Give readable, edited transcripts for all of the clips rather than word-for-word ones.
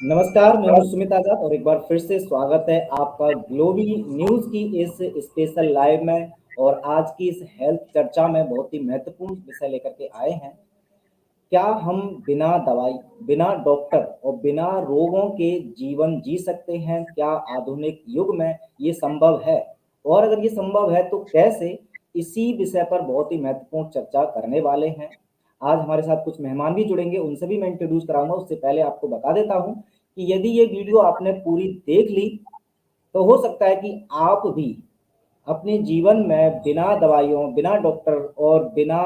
नमस्कार, मैं हूं सुमित आजाद और एक बार फिर से स्वागत है आपका ग्लोबी न्यूज की इस स्पेशल लाइव में। और आज की इस हेल्थ चर्चा में बहुत ही महत्वपूर्ण विषय लेकर के आए हैं। क्या हम बिना दवाई, बिना डॉक्टर और बिना रोगों के जीवन जी सकते हैं? क्या आधुनिक युग में ये संभव है? और अगर ये संभव है तो कैसे? इसी विषय पर बहुत ही महत्वपूर्ण चर्चा करने वाले हैं। आज हमारे साथ कुछ मेहमान भी जुड़ेंगे, उनसे भी मैं इंट्रोड्यूस कराऊंगा। उससे पहले आपको बता देता हूं कि यदि ये वीडियो आपने पूरी देख ली तो हो सकता है कि आप भी अपने जीवन में बिना दवाइयों, बिना डॉक्टर और बिना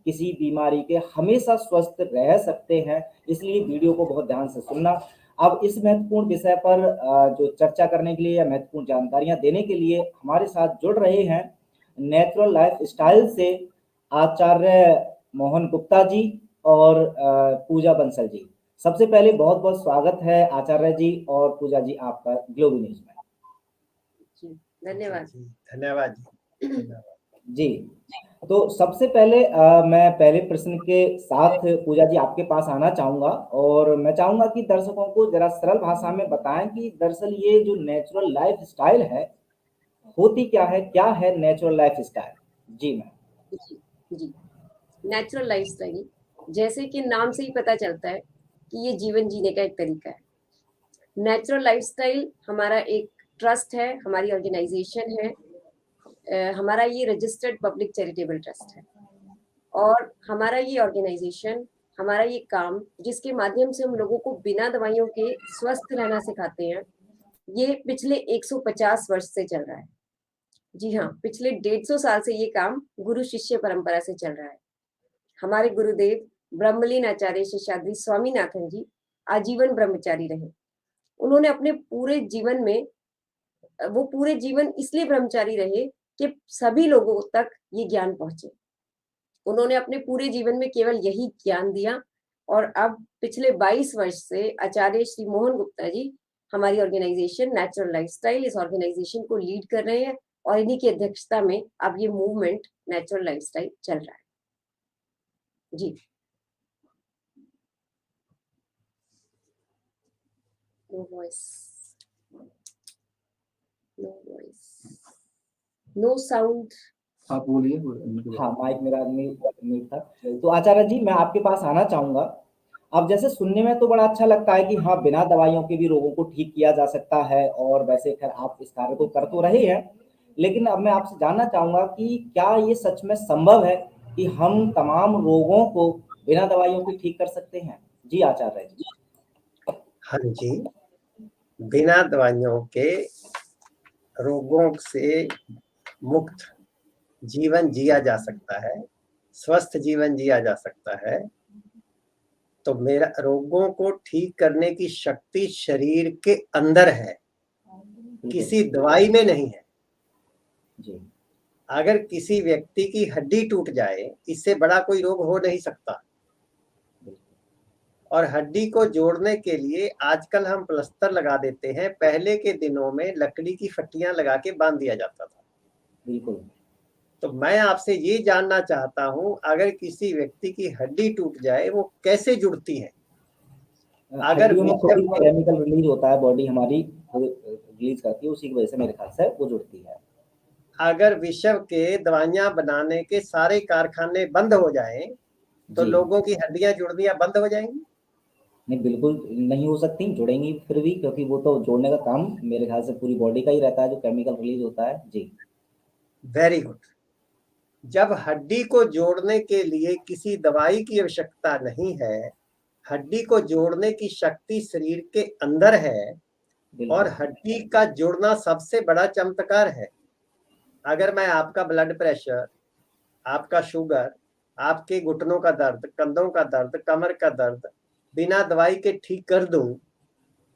किसी बीमारी के हमेशा स्वस्थ रह सकते हैं। इसलिए वीडियो को बहुत ध्यान से सुनना। अब इस महत्वपूर्ण विषय पर जो चर्चा करने के लिए या महत्वपूर्ण जानकारियां देने के लिए हमारे साथ जुड़ रहे हैं नेचुरल लाइफ स्टाइल से आचार्य मोहन गुप्ता जी और पूजा बंसल जी। सबसे पहले बहुत बहुत स्वागत है आचार्य जी और पूजा जी आपका ग्लोबल न्यूज में। धन्यवाद। धन्यवाद जी। तो सबसे पहले मैं पहले प्रश्न के साथ पूजा जी आपके पास आना चाहूंगा और मैं चाहूंगा कि दर्शकों को जरा सरल भाषा में बताएं कि दरअसल ये जो नेचुरल लाइफ स्टाइल है होती क्या है नेचुरल लाइफ स्टाइल? जी मैम। जी, नेचुरल लाइफ स्टाइल जैसे कि नाम से ही पता चलता है कि ये जीवन जीने का एक तरीका है। नेचुरल लाइफ स्टाइल हमारा एक ट्रस्ट है, हमारी ऑर्गेनाइजेशन है, हमारा ये रजिस्टर्ड पब्लिक चैरिटेबल ट्रस्ट है। और हमारा ये ऑर्गेनाइजेशन, हमारा ये काम जिसके माध्यम से हम लोगों को बिना दवाइयों के स्वस्थ रहना सिखाते हैं, ये पिछले 150 वर्ष से चल रहा है। जी हाँ, पिछले 150 साल से ये काम गुरु शिष्य परंपरा से चल रहा है। हमारे गुरुदेव ब्रह्मलीन आचार्य शेषाद्रि स्वामीनाथन जी आजीवन ब्रह्मचारी रहे। उन्होंने अपने पूरे जीवन में, वो पूरे जीवन इसलिए ब्रह्मचारी रहे कि सभी लोगों तक ये ज्ञान पहुंचे। उन्होंने अपने पूरे जीवन में केवल यही ज्ञान दिया। और अब पिछले 22 वर्ष से आचार्य श्री मोहन गुप्ता जी हमारी ऑर्गेनाइजेशन नेचुरल लाइफस्टाइल, इस ऑर्गेनाइजेशन को लीड कर रहे हैं और इन्हीं की अध्यक्षता में अब ये मूवमेंट नेचुरल लाइफस्टाइल चल रहा है। जी। No voice, no voice, no sound. आप बोलिए। हाँ, माइक मेरा म्यूट था। तो आचार्य जी मैं आपके पास आना चाहूंगा। अब जैसे सुनने में तो बड़ा अच्छा लगता है कि हाँ बिना दवाइयों के भी रोगों को ठीक किया जा सकता है और वैसे खैर आप इस कार्य को कर तो रहे हैं, लेकिन अब मैं आपसे जानना चाहूंगा कि क्या ये सच में संभव है कि हम तमाम रोगों को बिना दवाइयों के ठीक कर सकते हैं? जी आचार्य जी। हाँ जी, बिना दवाइयों के रोगों से मुक्त जीवन जिया जा सकता है, स्वस्थ जीवन जिया जा सकता है। तो मेरा रोगों को ठीक करने की शक्ति शरीर के अंदर है, किसी दवाई में नहीं है। जी। अगर किसी व्यक्ति की हड्डी टूट जाए, इससे बड़ा कोई रोग हो नहीं सकता। और हड्डी को जोड़ने के लिए आजकल हम प्लास्टर लगा देते हैं, पहले के दिनों में लकड़ी की फट्टियां लगा के बांध दिया जाता था। बिल्कुल। तो मैं आपसे ये जानना चाहता हूं, अगर किसी व्यक्ति की हड्डी टूट जाए वो कैसे जुड़ती है? अगर केमिकल रिलीज होता है, बॉडी हमारी रिलीज करती है, उसी की वजह से मेरे ख्याल से वो जुड़ती है। अगर विश्व के दवाइयां बनाने के सारे कारखाने बंद हो जाएं, तो लोगों की हड्डियां जुड़नियां बंद हो जाएंगी? नहीं, बिल्कुल नहीं हो सकती, जुड़ेंगी फिर भी, क्योंकि वो तो जोड़ने का काम मेरे ख्याल से पूरी बॉडी का ही रहता है, जो केमिकल रिलीज होता है। जी, वेरी गुड। जब हड्डी को जोड़ने के लिए किसी दवाई की आवश्यकता नहीं है, हड्डी को जोड़ने की शक्ति शरीर के अंदर है, और हड्डी का जुड़ना सबसे बड़ा चमत्कार है। अगर मैं आपका ब्लड प्रेशर, आपका शुगर, आपके घुटनों का दर्द, कंधों का दर्द, कमर का दर्द बिना दवाई के ठीक कर दूं,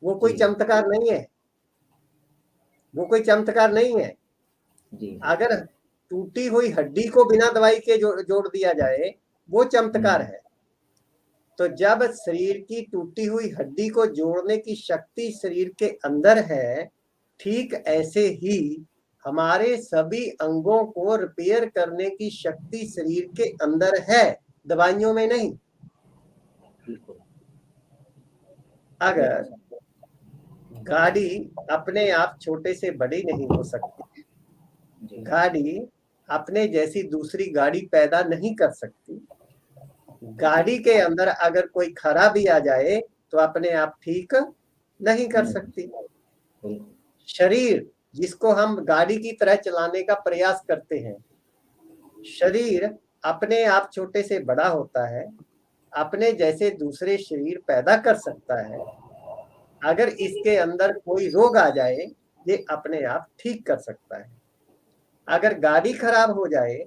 वो कोई चमत्कार नहीं है, वो कोई चमत्कार नहीं है। अगर टूटी हुई हड्डी को बिना दवाई के जोड़ दिया जाए, वो चमत्कार है। तो जब शरीर की टूटी हुई हड्डी को जोड़ने की शक्ति शरीर के अंदर है, ठीक ऐसे ही हमारे सभी अंगों को रिपेयर करने की शक्ति शरीर के अंदर है, दवाइयों में नहीं। अगर गाड़ी अपने आप छोटे से बड़ी नहीं हो सकती, जी गाड़ी अपने जैसी दूसरी गाड़ी पैदा नहीं कर सकती, गाड़ी के अंदर अगर कोई खराबी आ जाए तो अपने आप ठीक नहीं कर सकती। बिल्कुल शरीर जिसको हम गाड़ी की तरह चलाने का प्रयास करते हैं, शरीर अपने आप छोटे से बड़ा होता है, अपने जैसे दूसरे शरीर पैदा कर सकता है। अगर इसके अंदर कोई रोग आ जाए, ये अपने आप ठीक कर सकता है। अगर गाड़ी खराब हो जाए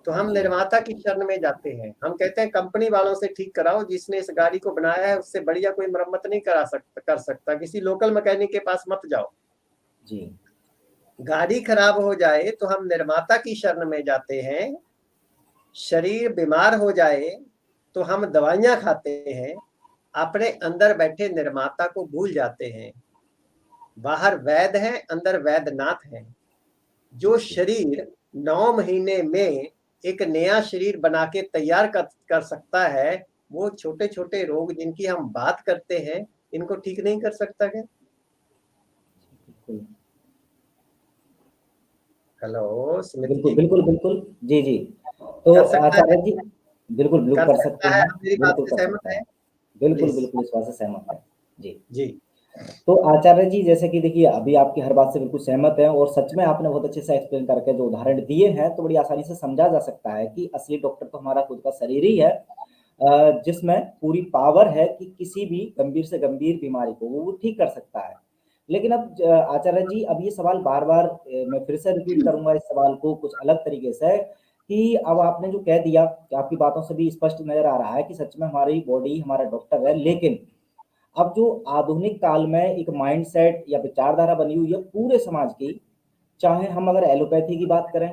तो हम निर्माता की शरण में जाते हैं, हम कहते हैं कंपनी वालों से ठीक कराओ, जिसने इस गाड़ी को बनाया है उससे बढ़िया कोई मरम्मत नहीं कर सकता, किसी लोकल मैकेनिक के पास मत जाओ। जी गाड़ी खराब हो जाए तो हम निर्माता की शरण में जाते हैं, शरीर बीमार हो जाए तो हम दवाइयां खाते हैं, अपने अंदर बैठे निर्माता को भूल जाते हैं। बाहर वैद्य हैं, अंदर वैद्यनाथ हैं। जो शरीर 9 महीने में एक नया शरीर बना के तैयार कर सकता है, वो छोटे छोटे रोग जिनकी हम बात करते हैं, इनको ठीक नहीं कर सकता क्या? बिल्कुल हेलो स्मित बिल्कुल जी, बिल्कुल बिल्कुल। जी जी। तो कर सकता है, आचार्य जी, बिल्कुल बिल्कुल कर कर सकते सकता है, हैं, आप मेरी बात बिल्कुल से कर सहमत सकता है? है। बिल्कुल प्लीज। बिल्कुल इस बात से सहमत है। जी। जी तो आचार्य जी, जैसे कि देखिए अभी आपकी हर बात से बिल्कुल सहमत है, और सच में आपने बहुत अच्छे से एक्सप्लेन करके जो उदाहरण दिए हैं तो बड़ी आसानी से समझा जा सकता है कि असली डॉक्टर तो हमारा खुद का शरीर ही है, जिसमें पूरी पावर है कि किसी भी गंभीर से गंभीर बीमारी को वो ठीक कर सकता है। लेकिन अब आचार्य जी, अब ये सवाल बार बार मैं फिर से रिपीट करूंगा इस सवाल को कुछ अलग तरीके से, कि अब आपने जो कह दिया कि आपकी बातों से भी स्पष्ट नजर आ रहा है कि सच में हमारी बॉडी हमारा डॉक्टर है, लेकिन अब जो आधुनिक काल में एक माइंडसेट या विचारधारा बनी हुई है पूरे समाज की, चाहे हम अगर एलोपैथी की बात करें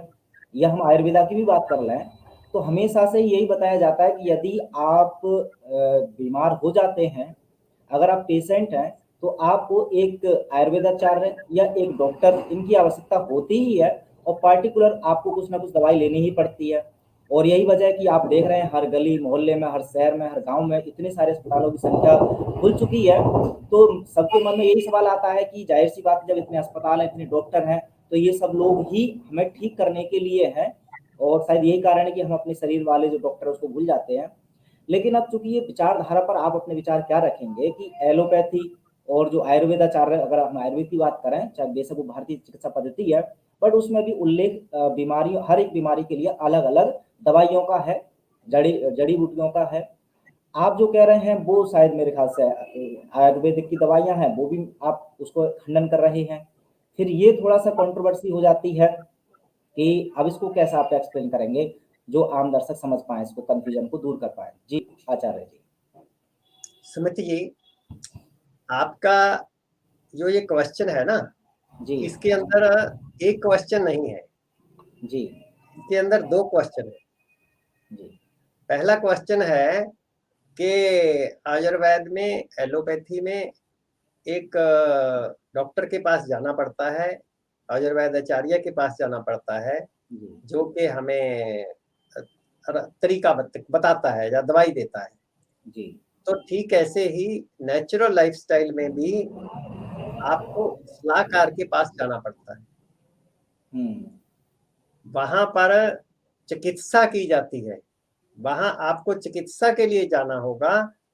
या हम आयुर्वेदा की भी बात कर लें, तो हमेशा से यही बताया जाता है कि यदि आप बीमार हो जाते हैं, अगर आप पेशेंट हैं, तो आपको एक आयुर्वेदाचार्य या एक डॉक्टर इनकी आवश्यकता होती ही है, और पार्टिकुलर आपको कुछ ना कुछ दवाई लेनी ही पड़ती है। और यही वजह है कि आप देख रहे हैं हर गली मोहल्ले में, हर शहर में, हर गांव में इतने सारे अस्पतालों की संख्या खुल चुकी है। तो सबके मन में यही सवाल आता है कि जाहिर सी बात है, जब इतने अस्पताल हैं, इतने डॉक्टर हैं, तो ये सब लोग ही हमें ठीक करने के लिए हैं, और शायद यही कारण है कि हम अपने शरीर वाले जो डॉक्टर है उसको भूल जाते हैं। लेकिन अब चूंकि ये विचारधारा पर आप अपने विचार क्या रखेंगे कि एलोपैथी और जो आयुर्वेदाचार्य, अगर हम आयुर्वेद की बात करें, चाहे बेशक वो भारतीय चिकित्सा पद्धति है, बट उसमें भी उल्लेख बीमारियों, हर एक बीमारी के लिए अलग अलग दवाइयों का है, जड़ी बूटियों का है। आप जो कह रहे हैं वो शायद मेरे ख्याल से आयुर्वेदिक की दवाइयां हैं, वो भी आप उसको खंडन कर रहे हैं। फिर ये थोड़ा सा कंट्रोवर्सी हो जाती है कि अब इसको कैसे आप एक्सप्लेन करेंगे जो आम दर्शक समझ पाए, इसको कंफ्यूजन को दूर कर पाए। जी आचार्य जी। स्मित जी, आपका जो ये क्वेश्चन है ना, जी इसके अंदर एक क्वेश्चन नहीं है, जी इसके अंदर 2 क्वेश्चन है। जी पहला क्वेश्चन है कि आयुर्वेद में, एलोपैथी में एक डॉक्टर के पास जाना पड़ता है, आयुर्वेदाचार्य के पास जाना पड़ता है, जी जो कि हमें तरीका बताता है या दवाई देता है। जी तो ठीक ऐसे ही नेचुरल लाइफस्टाइल में भी आपको सलाहकार के पास जाना पड़ता है, हम्म वहां पर चिकित्सा की जाती है, वहां आपको चिकित्सा के लिए जाना होगा,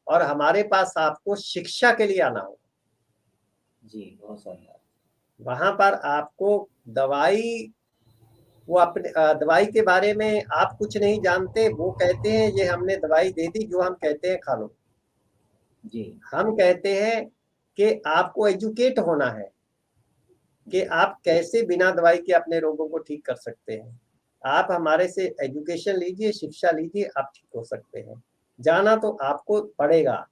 और हमारे पास आपको शिक्षा के लिए आना होगा। जी बहुत शानदार। वहां पर आपको दवाई, वो अपने दवाई के बारे में आप कुछ नहीं जानते, वो कहते हैं ये हमने दवाई दे दी, जो हम कहते हैं खा लो। जी हम कहते हैं कि आपको एजुकेट होना है कि आप कैसे बिना दवाई के अपने रोगों को ठीक कर सकते हैं। आप हमारे से एजुकेशन लीजिए, शिक्षा लीजिए, आप ठीक हो सकते हैं। जाना तो आपको पड़ेगा,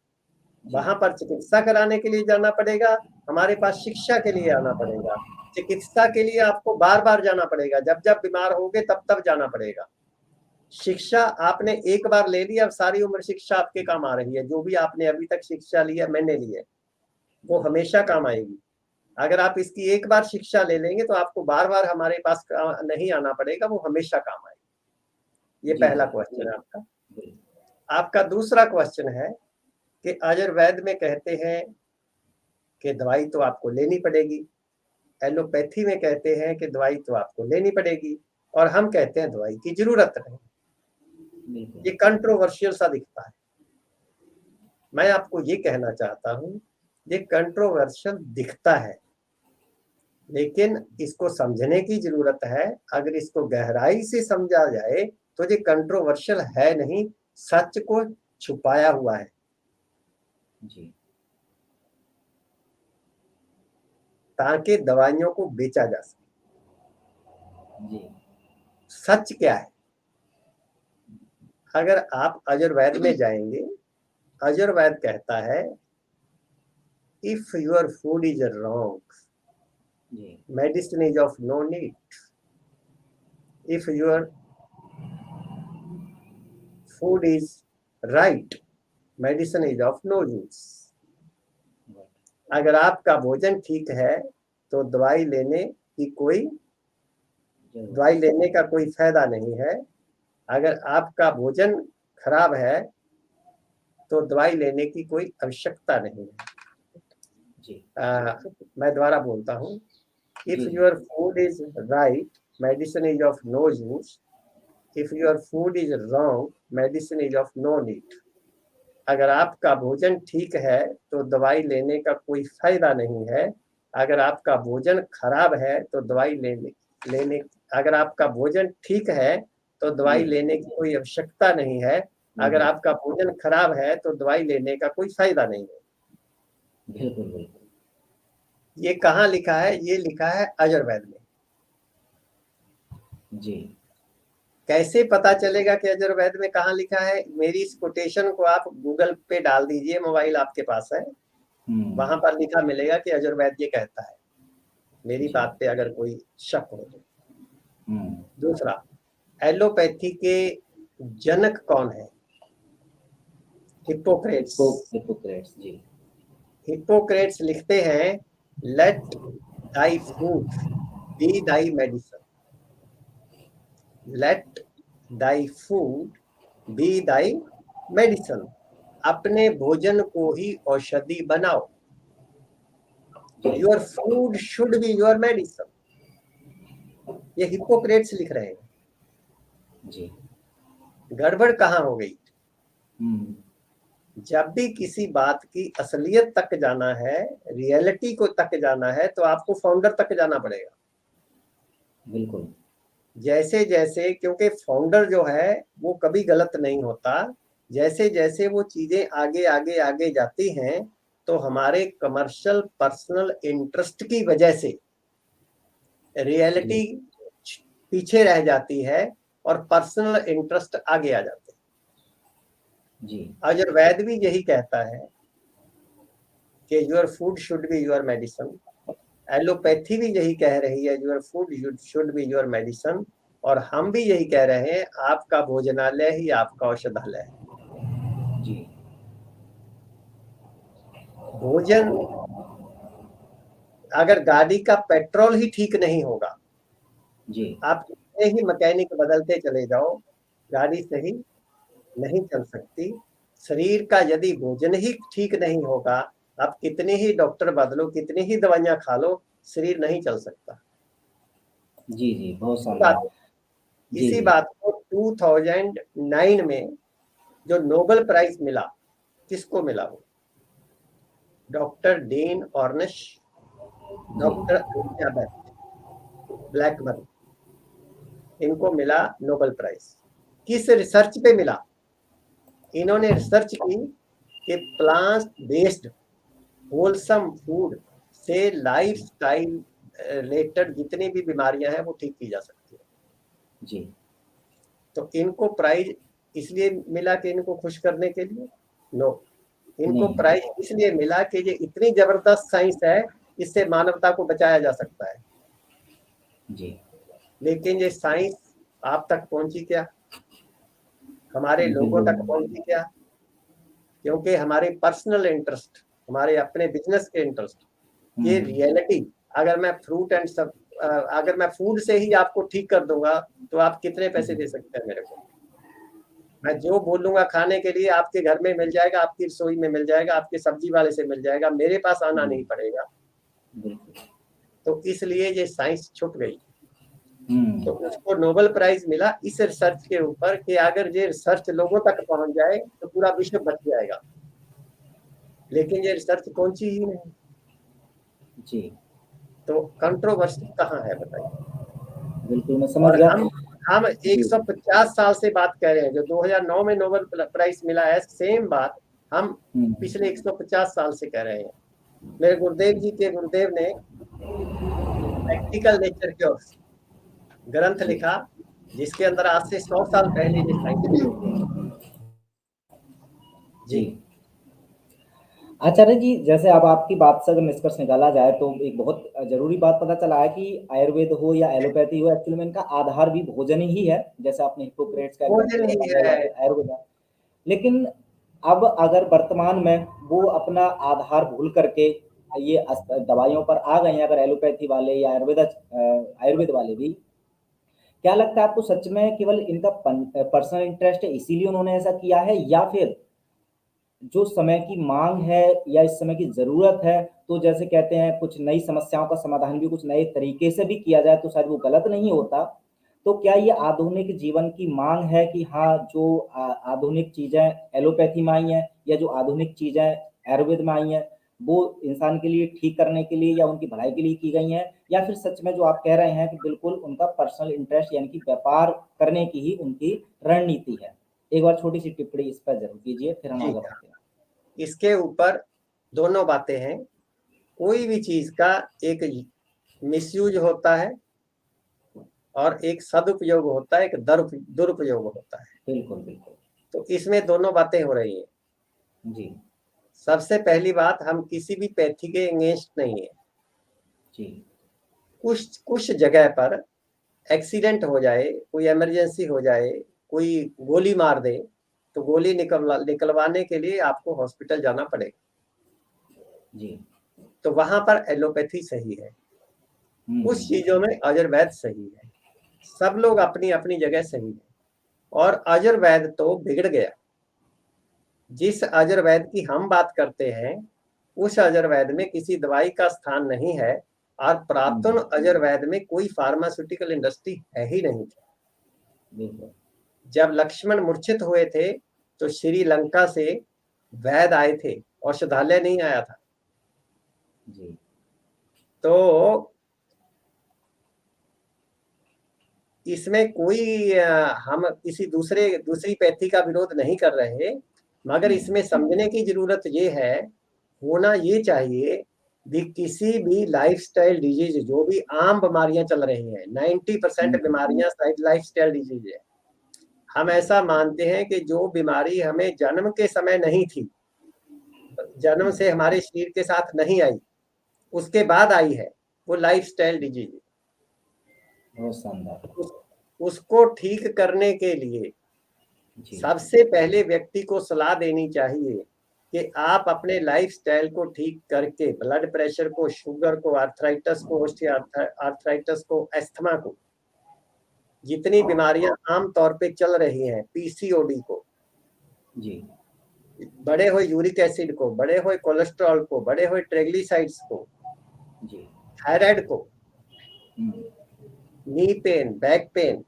जी वहां पर चिकित्सा कराने के लिए जाना पड़ेगा, हमारे पास शिक्षा के लिए आना पड़ेगा। चिकित्सा के लिए आपको बार बार जाना पड़ेगा, जब जब बीमार होगे तब तब जाना पड़ेगा। शिक्षा आपने एक बार ले ली, अब सारी उम्र शिक्षा आपके काम आ रही है। जो भी आपने अभी तक शिक्षा ली है, मैंने ली है, वो हमेशा काम आएगी। अगर आप इसकी एक बार शिक्षा ले लेंगे तो आपको बार बार हमारे पास नहीं आना पड़ेगा, वो हमेशा काम आएगी। ये जी पहला जी क्वेश्चन है आपका। जी आपका दूसरा क्वेश्चन है कि आयुर्वेद में कहते हैं कि दवाई तो आपको लेनी पड़ेगी, एलोपैथी में कहते हैं कि दवाई तो आपको लेनी पड़ेगी, और हम कहते हैं दवाई की जरूरत नहीं। ये कंट्रोवर्शियल सा दिखता है। मैं आपको ये कहना चाहता हूँ, ये कंट्रोवर्शियल दिखता है, लेकिन इसको समझने की जरूरत है। अगर इसको गहराई से समझा जाए तो ये कंट्रोवर्शियल है नहीं, सच को छुपाया हुआ है जी। ताकि दवाइयों को बेचा जा सके। जी। सच क्या है? अगर आप आयुर्वेद में जाएंगे, आयुर्वेद कहता है if your food is wrong, medicine is of no need. If your food is right, medicine is of no use. अगर आपका भोजन ठीक है तो दवाई लेने का कोई फायदा नहीं है। अगर आपका भोजन खराब है तो दवाई लेने की कोई आवश्यकता नहीं है। जी। मैं दोबारा बोलता हूँ, if your food is right, medicine is of no use. If your food is wrong, medicine is of no need. अगर आपका भोजन ठीक है तो दवाई लेने का कोई फायदा नहीं है। अगर आपका भोजन खराब है तो दवाई लेने अगर आपका भोजन ठीक है तो दवाई लेने की कोई आवश्यकता नहीं है। अगर आपका भोजन खराब है तो दवाई लेने का कोई फायदा नहीं है। बिल्कुल बिल्कुल। ये कहाँ लिखा है? ये लिखा है आयुर्वेद में। जी। कैसे पता चलेगा कि आयुर्वेद में कहाँ लिखा है? मेरी इस कोटेशन को आप गूगल पे डाल दीजिए, मोबाइल आपके पास है, वहां पर लिखा मिलेगा कि आयुर्वेद ये कहता है। मेरी बात पे अगर कोई शक हो तो। दूसरा, एलोपैथी के जनक कौन है? हिप्पोक्रेट्स। हिप्पोक्रेट्स। जी। हिप्पोक्रेट्स लिखते हैं लेट दाई फूड बी दाई medicine. Let thy food B दाई मेडिसिन। अपने भोजन को ही औषधि बनाओ। Your food should be your medicine. ये हिप्पोक्रेट्स लिख रहे हैं। जी। गड़बड़ कहाँ हो गई? जब भी किसी बात की असलियत तक जाना है, रियलिटी को तक जाना है, तो आपको फाउंडर तक जाना पड़ेगा। बिल्कुल। जैसे जैसे, क्योंकि फाउंडर जो है वो कभी गलत नहीं होता, जैसे जैसे वो चीजें आगे आगे आगे जाती हैं तो हमारे कमर्शियल पर्सनल इंटरेस्ट की वजह से रियलिटी पीछे रह जाती है और पर्सनल इंटरेस्ट आगे आ जाते हैं। जी। आयुर्वेद भी यही कहता है कि your food should be your medicine. Allopathy भी यही कह रही है, your food should be your medicine. और हम भी यही कह रहे हैं, आपका भोजनालय ही आपका औषधालय है। जी। भोजन, अगर गाड़ी का पेट्रोल ही ठीक नहीं होगा, जी, आप कितने ही मैकेनिक बदलते चले जाओ, गाड़ी सही नहीं चल सकती। शरीर का यदि भोजन ही ठीक नहीं होगा, आप कितने ही डॉक्टर बदलो, कितनी ही दवाइयां खा लो, शरीर नहीं चल सकता। जी जी, बहुत शानदार। इसी बात को 2009 में जो नोबेल प्राइज मिला, किसको मिला? वो doctor Dean Ornish, doctor Elizabeth Blackburn, इनको मिला नोबेल प्राइज। किस रिसर्च पे मिला? इन्होंने रिसर्च की कि प्लांट बेस्ड होलसम फूड से लाइफ स्टाइल रिलेटेड जितनी भी बीमारियां हैं वो ठीक की जा सकती है। जी। तो इनको प्राइज इसलिए मिला कि इनको खुश करने के लिए? नो, इनको प्राइज इसलिए मिला कि ये इतनी जबरदस्त साइंस है, इससे मानवता को बचाया जा सकता है। जी। लेकिन ये साइंस आप तक पहुंची क्या? हमारे लोगों तक पहुंची क्या? क्योंकि हमारे पर्सनल इंटरेस्ट, हमारे अपने बिजनेस के इंटरेस्ट, ये रियलिटी, अगर मैं फ्रूट एंड सब अगर मैं फूड से ही आपको ठीक कर दूंगा तो आप कितने पैसे दे सकते हैं मेरे को? मैं जो बोलूंगा खाने के लिए आपके घर में मिल जाएगा, आपकी रसोई में मिल जाएगा, आपके सब्जी वाले से मिल जाएगा, मेरे पास आना नहीं पड़ेगा। तो इसलिए ये साइंस छुप गई। तो उसको नोबेल प्राइज मिला इस रिसर्च के ऊपर कि अगर ये रिसर्च लोगों तक पहुंच जाए तो पूरा विश्व बच जाएगा, लेकिन ये रिसर्च पहुंची ही नहीं जी। तो कंट्रोवर्सी कहाँ है बताइए। बिल्कुल मैं समझ और गया। हम 150 साल से बात कर रहे हैं, जो 2009 में नोबेल प्राइज मिला है, सेम बात हम पिछले 150 साल से कर रहे हैं। मेरे गुरुदेव जी के गुरुदेव ने प्रैक्टिकल नेचर क्योर्स ग्रंथ लिखा, जिसके अंदर आज से 100 साल पहले ये साइंस। जी आचार्य जी, जैसे अब आपकी बात से अगर निष्कर्ष निकाला जाए तो एक बहुत जरूरी बात पता चला है कि आयुर्वेद हो या एलोपैथी हो, एक्चुअली में इनका आधार भी भोजन ही है, जैसे आपने हिप्पोक्रेट्स का भोजन ही है। आयुर्वेद। लेकिन अब अगर वर्तमान में वो अपना आधार भूल करके ये दवाइयों पर आ गए हैं, अगर एलोपैथी वाले या आयुर्वेद वाले भी, क्या लगता है आपको सच में केवल इनका पर्सनल इंटरेस्ट है इसीलिए उन्होंने ऐसा किया है, या फिर जो समय की मांग है या इस समय की जरूरत है, तो जैसे कहते हैं कुछ नई समस्याओं का समाधान भी कुछ नए तरीके से भी किया जाए तो शायद वो गलत नहीं होता। तो क्या ये आधुनिक जीवन की मांग है कि हाँ, जो आधुनिक चीजें एलोपैथी में आई हैं या जो आधुनिक चीजें आयुर्वेद में आई हैं वो इंसान के लिए ठीक करने के लिए या उनकी भलाई के लिए की गई हैं, या फिर सच में जो आप कह रहे हैं कि बिल्कुल उनका पर्सनल इंटरेस्ट यानी कि व्यापार करने की ही उनकी रणनीति है? एक बार छोटी सी टिप्पणी इस पर जरूर कीजिए, फिर हम आगे बढ़ते हैं। इसके ऊपर दोनों बातें हैं। कोई भी चीज का एक मिसयूज होता है और एक सदुपयोग होता है, एक दुरुपयोग होता है। बिल्कुल बिल्कुल। तो इसमें दोनों बातें हो रही हैं। जी। सबसे पहली बात, हम किसी भी पैथी के अगेंस्ट नहीं है जी। कुछ जगह पर एक्सीडेंट हो जाए, कोई इमरजेंसी हो जाए, कोई गोली मार दे, तो गोली निकलवाने के लिए आपको हॉस्पिटल जाना पड़ेगा। जी। तो वहां पर एलोपैथी सही है, कुछ चीजों में आयुर्वेद सही है। सब लोग अपनी अपनी जगह सही है। और आयुर्वेद तो बिगड़ गया। जिस आयुर्वेद की हम बात करते हैं उस आयुर्वेद में किसी दवाई का स्थान नहीं है, और पुरातन आयुर्वेद में कोई फार्मास्यूटिकल इंडस्ट्री है ही नहीं थी। जब लक्ष्मण मूर्छित हुए थे तो श्रीलंका से वैद्य आए थे, औषधालय नहीं आया था। जी। तो इसमें कोई हम किसी दूसरी पैथी का विरोध नहीं कर रहे, मगर इसमें समझने की जरूरत ये है, होना ये चाहिए भी किसी भी लाइफस्टाइल डिजीज, जो भी आम बीमारियां चल रही हैं, 90% बीमारियां लाइफस्टाइल डिजीज है। हम ऐसा मानते हैं कि जो बीमारी हमें जन्म के समय नहीं थी, जन्म से हमारे शरीर के साथ नहीं आई, उसके बाद आई है, वो लाइफस्टाइल डिजीज है। बहुत शानदार। उसको ठीक करने के लिए सबसे पहले व्यक्ति को सलाह देनी चाहिए कि आप अपने लाइफस्टाइल को ठीक करके ब्लड प्रेशर को, शुगर को, आर्थराइटिस को, आर्थराइटिस को, एस्थमा को, जितनी बीमारियां आम तौर पे चल रही हैं, पीसीओडी को, जी, बढ़े हुए यूरिक एसिड को, बढ़े हुए कोलेस्ट्रॉल को, बढ़े हुए ट्राइग्लिसराइड्स को, जी, थायराइड को, नी पेन, बैक पेन,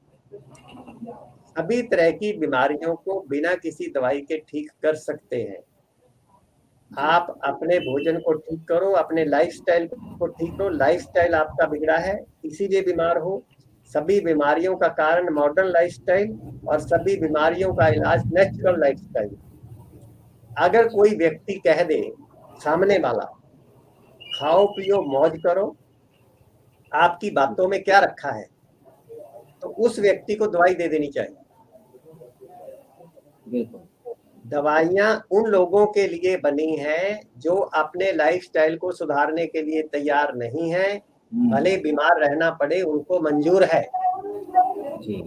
सभी तरह की बीमारियों को बिना किसी दवाई के ठीक कर सकते हैं। आप अपने भोजन को ठीक करो, अपने लाइफस्टाइल को ठीक करो। लाइफस्टाइल आपका बिगड़ा है, इसीलिए बीमार हो। सभी बीमारियों का कारण मॉडर्न लाइफस्टाइल और सभी बीमारियों का इलाज नेचुरल लाइफस्टाइल। अगर कोई व्यक्ति कह दे सामने वाला, खाओ पियो मौज करो, आपकी बातों में क्या रखा है, तो उस व्यक्ति को दवाई दे देनी चाहिए। दवाइयां उन लोगों के लिए बनी हैं जो अपने लाइफस्टाइल को सुधारने के लिए तैयार नहीं है, भले बीमार रहना पड़े उनको मंजूर है। जी।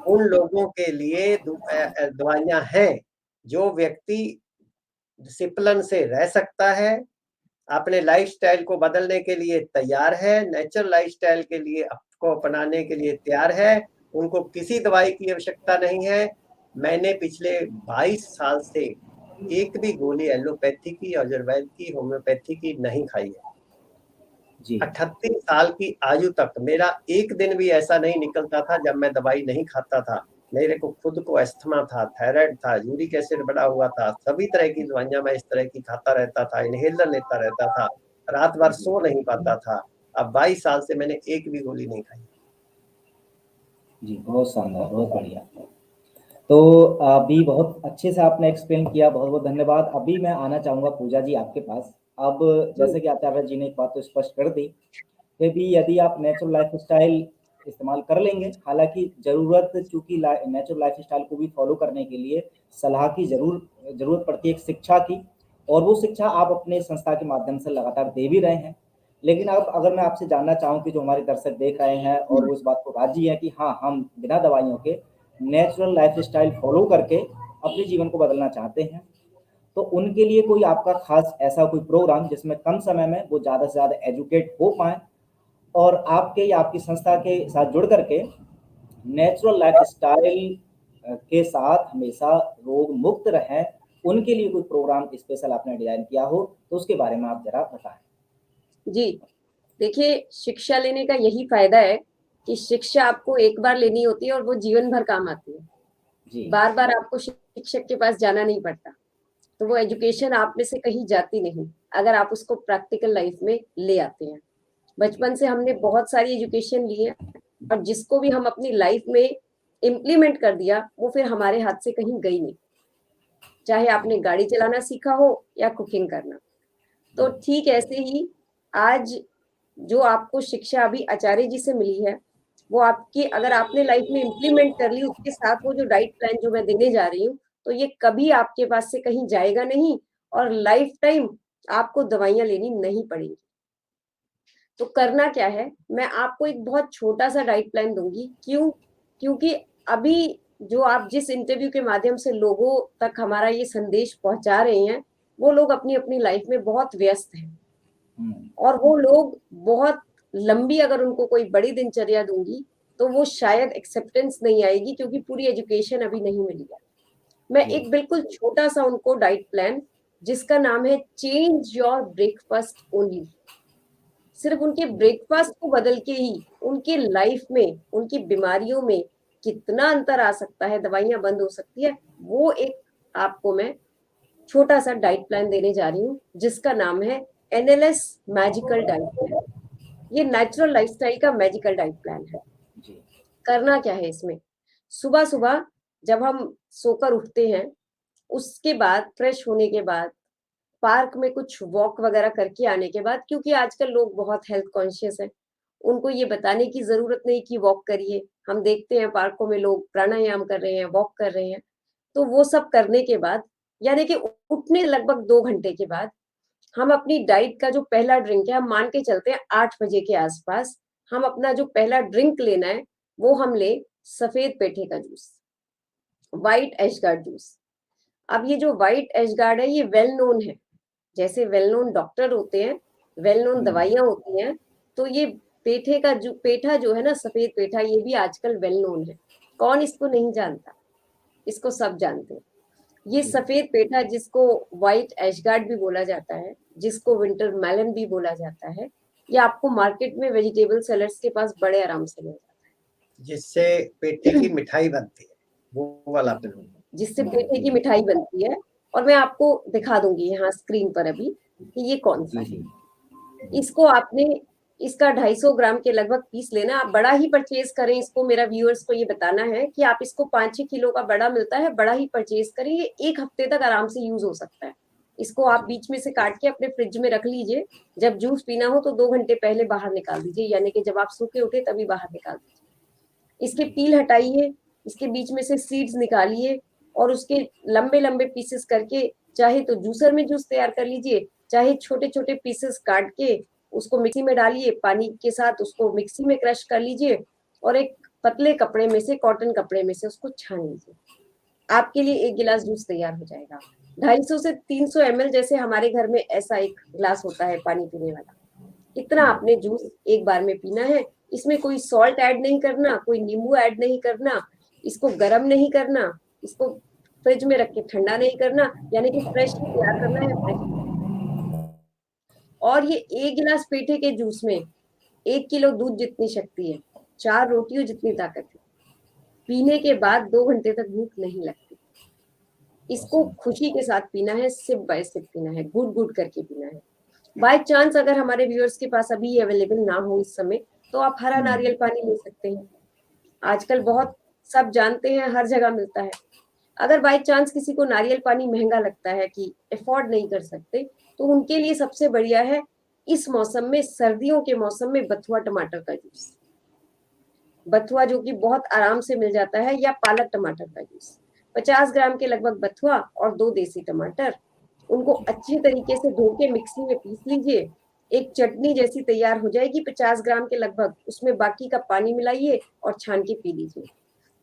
उन लोगों के लिए दवाइयां हैं जो व्यक्ति डिसिप्लिन से रह सकता है, अपने लाइफस्टाइल को बदलने के लिए तैयार है, नेचुरल लाइफस्टाइल के लिए को अपनाने के लिए तैयार है, उनको किसी दवाई की आवश्यकता नहीं है। मैंने पिछले 22 साल से एक भी गोली एलोपैथी की, आयुर्वेद की, होम्योपैथी की नहीं खाई है। जी 38 साल की आयु तक मेरा एक दिन भी ऐसा नहीं निकलता था जब मैं दवाई नहीं खाता था। मेरे को खुद को अस्थमा था, थायराइड था, यूरिक एसिड बढ़ा हुआ था, सभी तरह की दवाइयां मैं इस तरह की खाता रहता था, इनहेलर लेता रहता था, रात भर सो नहीं पाता था। अब 22 साल से मैंने एक भी गोली नहीं खाई। जी, बहुत शानदार, बहुत बढ़िया। तो अभी बहुत अच्छे से आपने एक्सप्लेन किया, बहुत बहुत धन्यवाद। अभी मैं आना चाहूँगा पूजा जी आपके पास। अब जैसे कि आचार्य जी ने एक बात तो स्पष्ट कर दी, फिर भी यदि आप नेचुरल लाइफ स्टाइल इस्तेमाल कर लेंगे, हालांकि ज़रूरत चूँकि नेचुरल लाइफ स्टाइल को भी फॉलो करने के लिए सलाह की ज़रूरत पड़ती है, एक शिक्षा की, और वो शिक्षा आप अपने संस्था के माध्यम से लगातार दे भी रहे हैं। लेकिन अब अगर मैं आपसे जानना चाहूँ कि जो हमारे दर्शक देख रहे हैं और वो इस बात को राजी हैं कि हाँ, हम बिना दवाइयों के नेचुरल लाइफ स्टाइल फॉलो करके अपने जीवन को बदलना चाहते हैं, तो उनके लिए कोई आपका खास ऐसा कोई प्रोग्राम जिसमें कम समय में वो ज़्यादा से ज़्यादा एजुकेट हो पाएँ और आपके या आपकी संस्था के साथ जुड़ करके नेचुरल लाइफ स्टाइल के साथ हमेशा रोग मुक्त रहें, उनके लिए कोई प्रोग्राम स्पेशल आपने डिजाइन किया हो तो उसके बारे में आप जरा बताएं। जी, देखिए, शिक्षा लेने का यही फायदा है कि शिक्षा आपको एक बार लेनी होती है और वो जीवन भर काम आती है। जी बार बार आपको शिक्षक के पास जाना नहीं पड़ता, तो वो एजुकेशन आप में से कहीं जाती नहीं अगर आप उसको प्रैक्टिकल लाइफ में ले आते हैं। बचपन से हमने बहुत सारी एजुकेशन ली है और जिसको भी हम अपनी लाइफ में इम्प्लीमेंट कर दिया वो फिर हमारे हाथ से कहीं गई नहीं, चाहे आपने गाड़ी चलाना सीखा हो या कुकिंग करना। तो ठीक ऐसे ही आज जो आपको शिक्षा अभी आचार्य जी से मिली है, वो आपकी अगर आपने लाइफ में इम्प्लीमेंट कर ली, उसके साथ वो जो डाइट प्लान जो मैं देने जा रही हूँ, तो ये कभी आपके पास से कहीं जाएगा नहीं और लाइफ टाइम आपको दवाइयां लेनी नहीं पड़ेगी। तो करना क्या है, मैं आपको एक बहुत छोटा सा डाइट प्लान दूंगी। क्योंकि अभी जो आप जिस इंटरव्यू के माध्यम से लोगों तक हमारा ये संदेश पहुंचा रहे हैं, वो लोग अपनी अपनी लाइफ में बहुत व्यस्त हैं और वो लोग बहुत लंबी, अगर उनको कोई बड़ी दिनचर्या दूंगी तो वो शायद एक्सेप्टेंस नहीं आएगी क्योंकि पूरी एजुकेशन अभी नहीं मिली है। मैं एक बिल्कुल छोटा सा उनको डाइट प्लान जिसका नाम है चेंज योर ब्रेकफास्ट ओनली, सिर्फ उनके ब्रेकफास्ट को बदल के ही उनके लाइफ में, उनकी बीमारियों में कितना अंतर आ सकता है, दवाइयां बंद हो सकती है, वो एक आपको मैं छोटा सा डाइट प्लान देने जा रही हूँ जिसका नाम है एनएलएस मैजिकल डाइट प्लान। ये नेचुरल लाइफस्टाइल का मैजिकल डाइट प्लान है। करना क्या है इसमें, सुबह सुबह जब हम सोकर उठते हैं, उसके बाद फ्रेश होने के बाद पार्क में कुछ वॉक वगैरह करके आने के बाद, क्योंकि आजकल लोग बहुत हेल्थ कॉन्शियस हैं, उनको ये बताने की जरूरत नहीं कि वॉक करिए। हम देखते हैं पार्कों में लोग प्राणायाम कर रहे हैं, वॉक कर रहे हैं। तो वो सब करने के बाद, यानी कि उठने लगभग 2 घंटे के बाद, हम अपनी डाइट का जो पहला ड्रिंक है, हम मान के चलते हैं 8 बजे के आसपास, हम अपना जो पहला ड्रिंक लेना है वो हम ले सफेद पेठे का जूस, व्हाइट एशगार्ड जूस। अब ये जो व्हाइट एशगार्ड है ये वेल नोन है, जैसे वेल नोन डॉक्टर होते हैं, वेल नोन दवाइयां होती हैं, तो ये पेठे का जो पेठा जो है ना, सफेद पेठा, ये भी आजकल वेल नोन है। कौन इसको नहीं जानता, इसको सब जानते हैं। ये सफेद पेठा जिसको व्हाइट एशगार्ड भी बोला जाता है, जिसको विंटर मेलन भी बोला जाता है, ये आपको मार्केट में वेजिटेबल सेलर्स के पास बड़े आराम से मिल जाता है, जिससे पेठे की मिठाई बनती है, वो वाला फिल्म, जिससे पेठे की मिठाई बनती है। और मैं आपको दिखा दूंगी यहाँ स्क्रीन पर अभी कि ये कौन सा है। इसको आपने, इसका 250 ग्राम के लगभग पीस लेना। आप बड़ा ही परचेज करें इसको, मेरा व्यूअर्स को ये बताना है कि आप इसको 5-6 किलो का बड़ा मिलता है, बड़ा ही परचेज करें, ये 1 हफ्ते तक आराम से यूज हो सकता है। इसको आप बीच में से काट के अपने फ्रिज में रख लीजिए, जब जूस पीना हो तो 2 घंटे पहले बाहर निकाल दीजिए, यानी कि जब आप सूखे उठे तभी बाहर निकाल दीजिए। इसके पील हटाइए, इसके बीच में से सीड्स निकालिए और उसके लंबे लंबे पीसेस करके, चाहे तो जूसर में जूस तैयार कर लीजिए, चाहे छोटे छोटे पीसेस काट के उसको मिक्सी में डालिए, पानी के साथ उसको मिक्सी में क्रश कर लीजिए और एक पतले कपड़े में से, कॉटन कपड़े में से उसको छान लीजिए। आपके लिए 1 गिलास जूस तैयार हो जाएगा। 250 से 300 ml जैसे हमारे घर में ऐसा एक गिलास होता है पानी पीने वाला, इतना आपने जूस एक बार में पीना है। इसमें कोई सॉल्ट ऐड नहीं करना, कोई नींबू ऐड नहीं करना, इसको गर्म नहीं करना, इसको फ्रिज में रख के ठंडा नहीं करना, यानी कि फ्रेश तैयार करना है फ्रेश। और ये 1 गिलास पेठे के जूस में 1 किलो दूध जितनी शक्ति है, 4 रोटियों जितनी ताकत है। पीने के बाद 2 घंटे तक भूख नहीं लगती। इसको खुशी के साथ पीना है, सिप बाय सिप पीना है, गुड गुड करके पीना है। बाय चांस अगर हमारे व्यूअर्स के पास अभी अवेलेबल ना हो इस समय, तो आप हरा नारियल पानी ले सकते हैं। आजकल बहुत सब जानते हैं, हर जगह मिलता है। अगर बाय चांस किसी को नारियल पानी महंगा लगता है कि अफोर्ड नहीं कर सकते, तो उनके लिए सबसे बढ़िया है इस मौसम में, सर्दियों के मौसम में, बथुआ टमाटर का जूस। बथुआ जो कि बहुत आराम से मिल जाता है, या पालक टमाटर का जूस। 50 ग्राम के लगभग बथुआ और 2 देसी टमाटर, उनको अच्छे तरीके से धो के मिक्सी में पीस लीजिए। एक चटनी जैसी तैयार हो जाएगी 50 ग्राम के लगभग, उसमें बाकी का पानी मिलाइए और छान के पी लीजिए।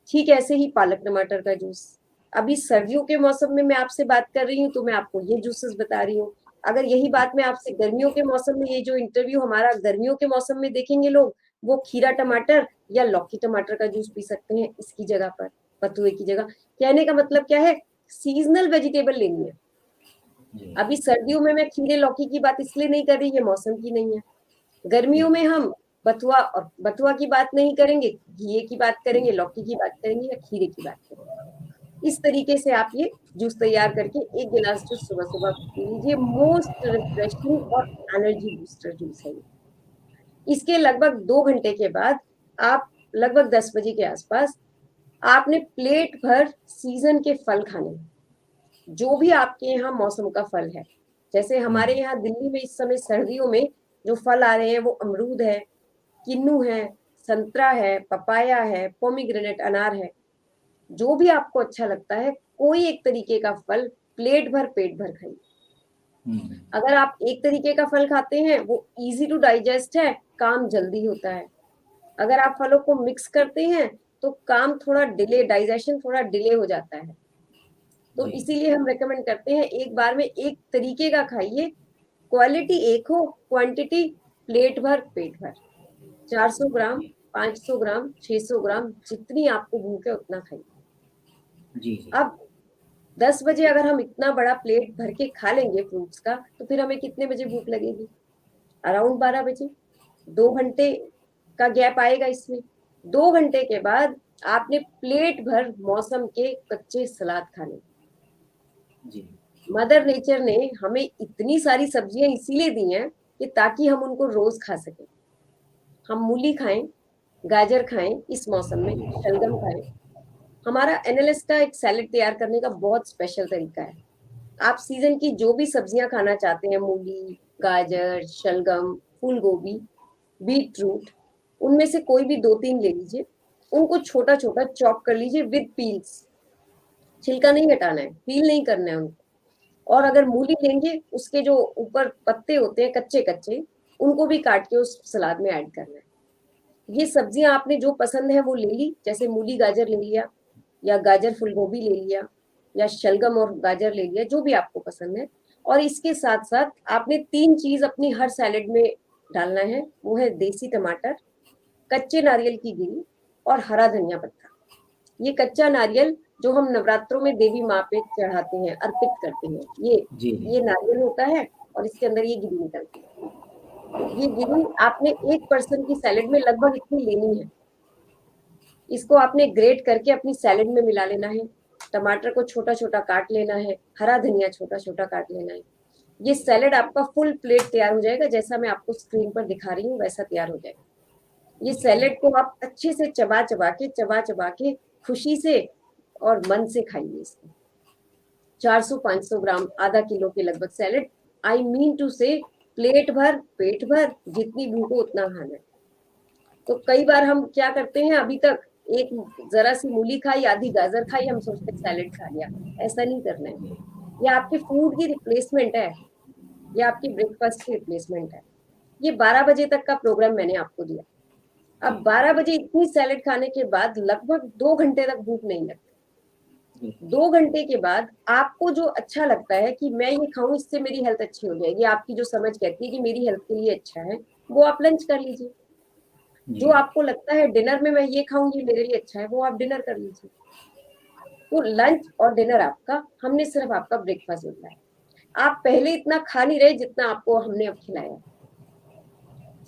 ठीक ऐसे ही पालक टमाटर का जूस। अभी सर्दियों के मौसम में मैं आपसे बात कर रही हूँ, तो मैं आपको ये जूसेस बता रही हूँ। अगर यही बात मैं आपसे गर्मियों के मौसम में, ये जो इंटरव्यू हमारा गर्मियों के मौसम में देखेंगे लोग, वो खीरा टमाटर या लौकी टमाटर का जूस पी सकते हैं इसकी जगह पर, बथुए की जगह। कहने का मतलब क्या है, सीजनल वेजिटेबल लेनी है। अभी सर्दियों में मैं खीरे लौकी की बात इसलिए नहीं कर रही, ये मौसम की नहीं है। गर्मियों में हम बथुआ की बात नहीं करेंगे, घिए की बात करेंगे, लौकी की बात करेंगे या खीरे की बात करेंगे। इस तरीके से आप ये जूस तैयार करके 1 गिलास जूस सुबह सुबह पी लीजिए। मोस्ट रिफ्रेशिंग और एनर्जी बूस्टर जूस है ये। इसके लगभग 2 घंटे के बाद आप लगभग 10 बजे के आसपास आपने प्लेट भर सीजन के फल खाने, जो भी आपके यहाँ मौसम का फल है। जैसे हमारे यहाँ दिल्ली में इस समय सर्दियों में जो फल आ रहे हैं वो अमरूद है, किन्नू है, संतरा है, पपाया है, पोमीग्रेनेट अनार है। जो भी आपको अच्छा लगता है, कोई एक तरीके का फल प्लेट भर पेट भर खाइए। अगर आप एक तरीके का फल खाते हैं, वो इजी टू डाइजेस्ट है, काम जल्दी होता है। अगर आप फलों को मिक्स करते हैं तो काम थोड़ा डिले, डाइजेशन थोड़ा डिले हो जाता है। तो इसीलिए हम रेकमेंड करते हैं एक बार में एक तरीके का खाइए, क्वालिटी एक हो, क्वांटिटी प्लेट भर पेट भर। 400 ग्राम, 500 ग्राम, 600 ग्राम, जितनी आपको भूख है उतना खाइए। अब 10 बजे अगर हम इतना बड़ा प्लेट भर के खा लेंगे फ्रूट्स का, तो फिर हमें कितने बजे भूख लगेगी? अराउंड 12 बजे। 2 घंटे का गैप आएगा इसमें। 2 घंटे के बाद आपने प्लेट भर मौसम के कच्चे सलाद खाने। मदर नेचर ने हमें इतनी सारी सब्जियां इसीलिए दी हैं कि ताकि हम उनको रोज खा सकें। हम मूली खाएं, गाजर खाएं, इस मौसम में शलगम खाएं। हमारा एनएलएस का एक सैलेड तैयार करने का बहुत स्पेशल तरीका है। आप सीजन की जो भी सब्जियां खाना चाहते हैं, मूली, गाजर, शलगम, फूल गोभी, बीट रूट, उनमें से कोई भी 2-3 ले लीजिए। उनको छोटा छोटा चॉप कर लीजिए विद पील्स। छिलका नहीं हटाना है, पील नहीं करना है उनको। और अगर मूली लेंगे, उसके जो ऊपर पत्ते होते हैं कच्चे कच्चे, उनको भी काट के उस सलाद में ऐड करना है। ये सब्जियां आपने जो पसंद है वो ले ली, जैसे मूली गाजर ले लिया, या गाजर फूल गोभी ले लिया, या शलगम और गाजर ले लिया, जो भी आपको पसंद है। और इसके साथ साथ आपने 3 चीज अपनी हर सैलेड में डालना है, वो है देसी टमाटर, कच्चे नारियल की गिरी और हरा धनिया पत्ता। ये कच्चा नारियल जो हम नवरात्रों में देवी माँ पे चढ़ाते हैं, अर्पित करते हैं, ये नारियल होता है और इसके अंदर ये गिरी निकलती है। ये गिरी आपने एक पर्सन की सैलेड में लगभग इतनी लेनी है। इसको आपने ग्रेट करके अपनी सैलेड में मिला लेना है। टमाटर को छोटा छोटा काट लेना है, हरा धनिया छोटा छोटा काट लेना है। ये सैलेड आपका फुल प्लेट तैयार हो जाएगा, जैसा मैं आपको स्क्रीन पर दिखा रही हूँ वैसा तैयार हो जाएगा। ये सैलेड को आप अच्छे से चबा चबा के खुशी से और मन से खाइए इसको। 400-500 ग्राम, आधा किलो के लगभग सैलेड, आई मीन टू से प्लेट भर पेट भर, जितनी भूख हो उतना खाना है। तो कई बार हम क्या करते हैं, अभी तक एक जरा सी मूली खाई, आधी गाजर खाई, हम सोचते हैं सैलेड खा लिया। ऐसा नहीं करना है। ये आपके फूड की रिप्लेसमेंट है, ये आपकी ब्रेकफास्ट की रिप्लेसमेंट है। ये 12 बजे तक का प्रोग्राम मैंने आपको दिया। अब 12 बजे इतनी सैलेड खाने के बाद लगभग 2 घंटे तक भूख नहीं लगती। 2 घंटे के बाद आपको जो अच्छा लगता है कि मैं ये खाऊं, इससे मेरी हेल्थ अच्छी हो जाएगी, आपकी जो समझ कहती है कि मेरी हेल्थ के लिए अच्छा है, वो आप लंच कर लीजिए। जो आपको लगता है डिनर में मैं ये खाऊं ये मेरे लिए अच्छा है, वो आप डिनर कर लीजिए। तो लंच और डिनर आपका, हमने सिर्फ आपका ब्रेकफास्ट बताया। आप पहले इतना खा नहीं रहे जितना आपको हमने अब खिलाया,